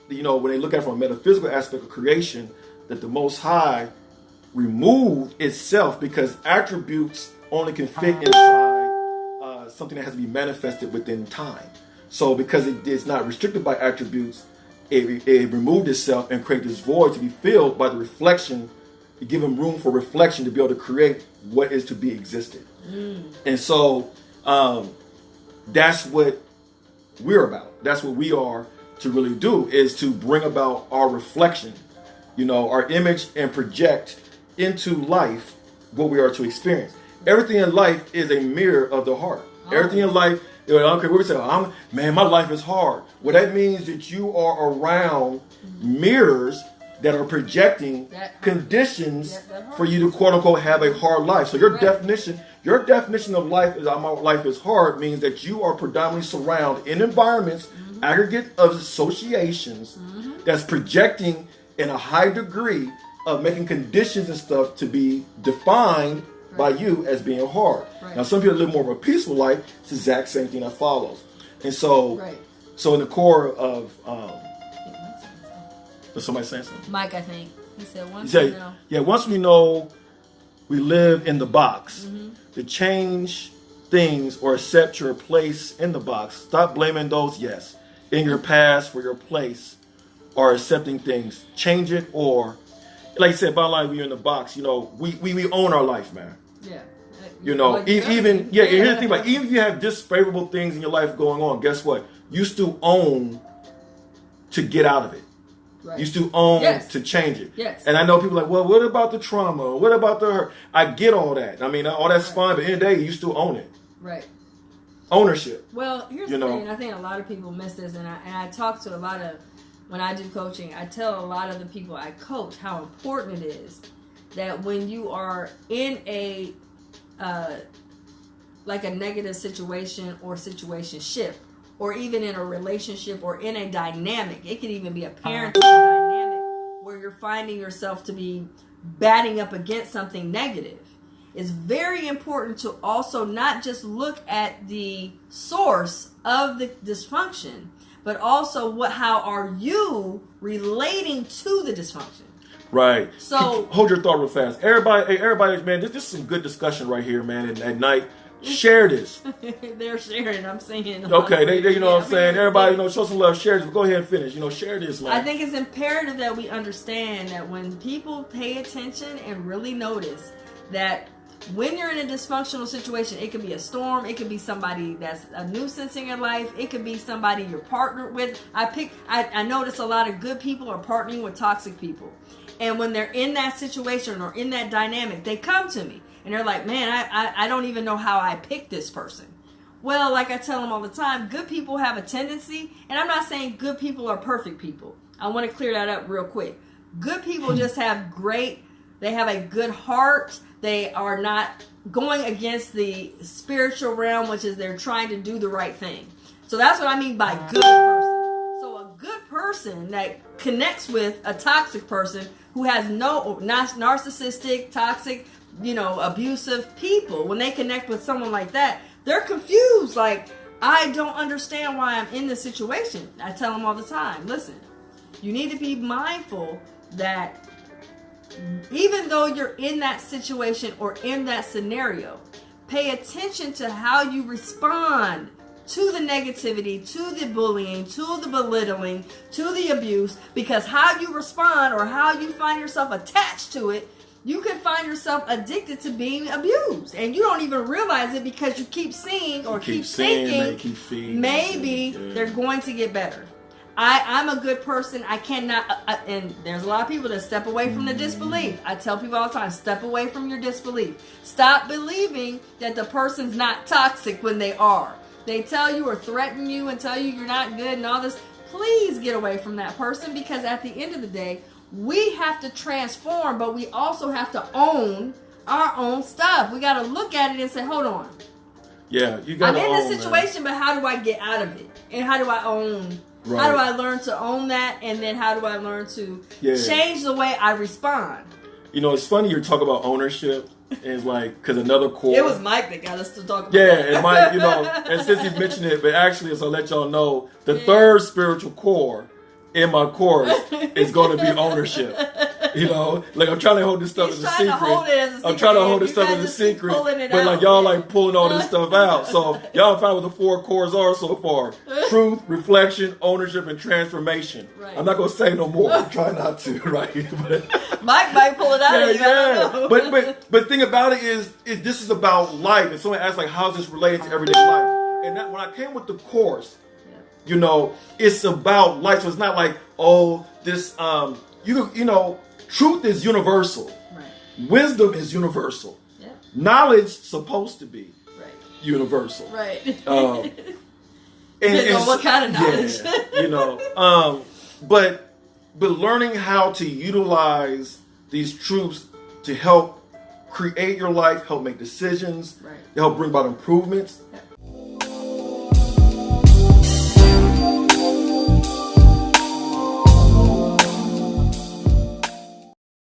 when they look at it from a metaphysical aspect of creation, that the Most High removed itself because attributes only can fit inside something that has to be manifested within time. So because it is not restricted by attributes, it removed itself and created this void to be filled by the reflection, to give him room for reflection to be able to create what is to be existed. And so that's what we're about. That's what we are to really do, is to bring about our reflection, our image, and project into life what we are to experience. Everything in life is a mirror of the heart. Everything in life, I don't care what we say, man, my life is hard. Well, that means that you are around mirrors that are projecting conditions for you to quote unquote have a hard life. So your definition of life is my life is hard means that you are predominantly surrounded in environments, aggregate of associations that's projecting in a high degree of making conditions and stuff to be defined by you as being hard. Now, some people live more of a peaceful life. It's the exact same thing that follows. And so, so in the core of, was somebody saying something? Mike, I think. He said, once we know. Yeah, once we know we live in the box, to change things or accept your place in the box, stop blaming those, in your past for your place, or accepting things. Change it, or, like you said, bottom line, when you're in the box, we own our life, man. Yeah. Here's the thing, like, even if you have disfavorable things in your life going on, guess what? You still own to get out of it. Right. You still own to change it. Yes. And I know people are like, well, what about the trauma? What about the hurt? I get all that. I mean, all that's fine, but at the end of the day, you still own it. Right. Ownership. Well, here's the thing. I think a lot of people miss this, and I talk to a lot of, when I do coaching, I tell a lot of the people I coach how important it is that when you are in a like a negative situation or situationship, or even in a relationship or in a dynamic, it could even be a parenting dynamic where you're finding yourself to be batting up against something negative. It's very important to also not just look at the source of the dysfunction, but also how are you relating to the dysfunction. Right. So hold your thought real fast. Everybody, man, this is some good discussion right here, man. And at night, share this. They're sharing. I'm saying. Okay, they you know what I'm saying. Everybody, show some love. Share this. But go ahead and finish. Share this, man. I think it's imperative that we understand that when people pay attention and really notice that when you're in a dysfunctional situation, it could be a storm, it could be somebody that's a nuisance in your life, it could be somebody you're partnered with. I notice a lot of good people are partnering with toxic people. And when they're in that situation or in that dynamic, they come to me and they're like, man, I don't even know how I picked this person. Well, like I tell them all the time, good people have a tendency, and I'm not saying good people are perfect people. I want to clear that up real quick. Good people just have they have a good heart. They are not going against the spiritual realm, which is they're trying to do the right thing. So that's what I mean by good person. So a good person that connects with a toxic person who has not narcissistic, toxic, abusive people, when they connect with someone like that, they're confused. Like, I don't understand why I'm in this situation. I tell them all the time, listen, you need to be mindful that even though you're in that situation or in that scenario, pay attention to how you respond to the negativity, to the bullying, to the belittling, to the abuse, because how you respond or how you find yourself attached to it, you can find yourself addicted to being abused, and you don't even realize it because you keep seeing or keep thinking maybe they're going to get better. I'm a good person. I cannot, and there's a lot of people that step away from the disbelief. I tell people all the time, step away from your disbelief. Stop believing that the person's not toxic when they are. They tell you or threaten you and tell you you're not good and all this. Please get away from that person, because at the end of the day, we have to transform, but we also have to own our own stuff. We got to look at it and say, hold on. Yeah, you got to own. I'm in this situation, but how do I get out of it? And how do I own? Right. How do I learn to own that? And then how do I learn to change the way I respond? It's funny you're talking about ownership. It's like, because another core. It was Mike that got us to talk about that. Yeah, and Mike, and since he mentioned it, but actually, so I'll let y'all know, the third spiritual core in my course is going to be ownership. You know, like I'm trying to hold this stuff as a secret. I'm trying to hold this stuff as a secret, but like y'all like pulling all this stuff out. So y'all find what the 4 cores are so far: truth, reflection, ownership, and transformation. Right. I'm not gonna say no more. I'm trying not to, right? Mike might pull it out. Yeah. But thing about it is this is about life. And someone asked like, how's this related to everyday life? And that when I came with the course, you know, it's about life. So it's not like, oh, this you know. Truth is universal. Right. Wisdom is universal. Yeah. Knowledge supposed to be universal. Right. And what kind of knowledge? Yeah, you know. But learning how to utilize these truths to help create your life, help make decisions, to help bring about improvements. Yeah.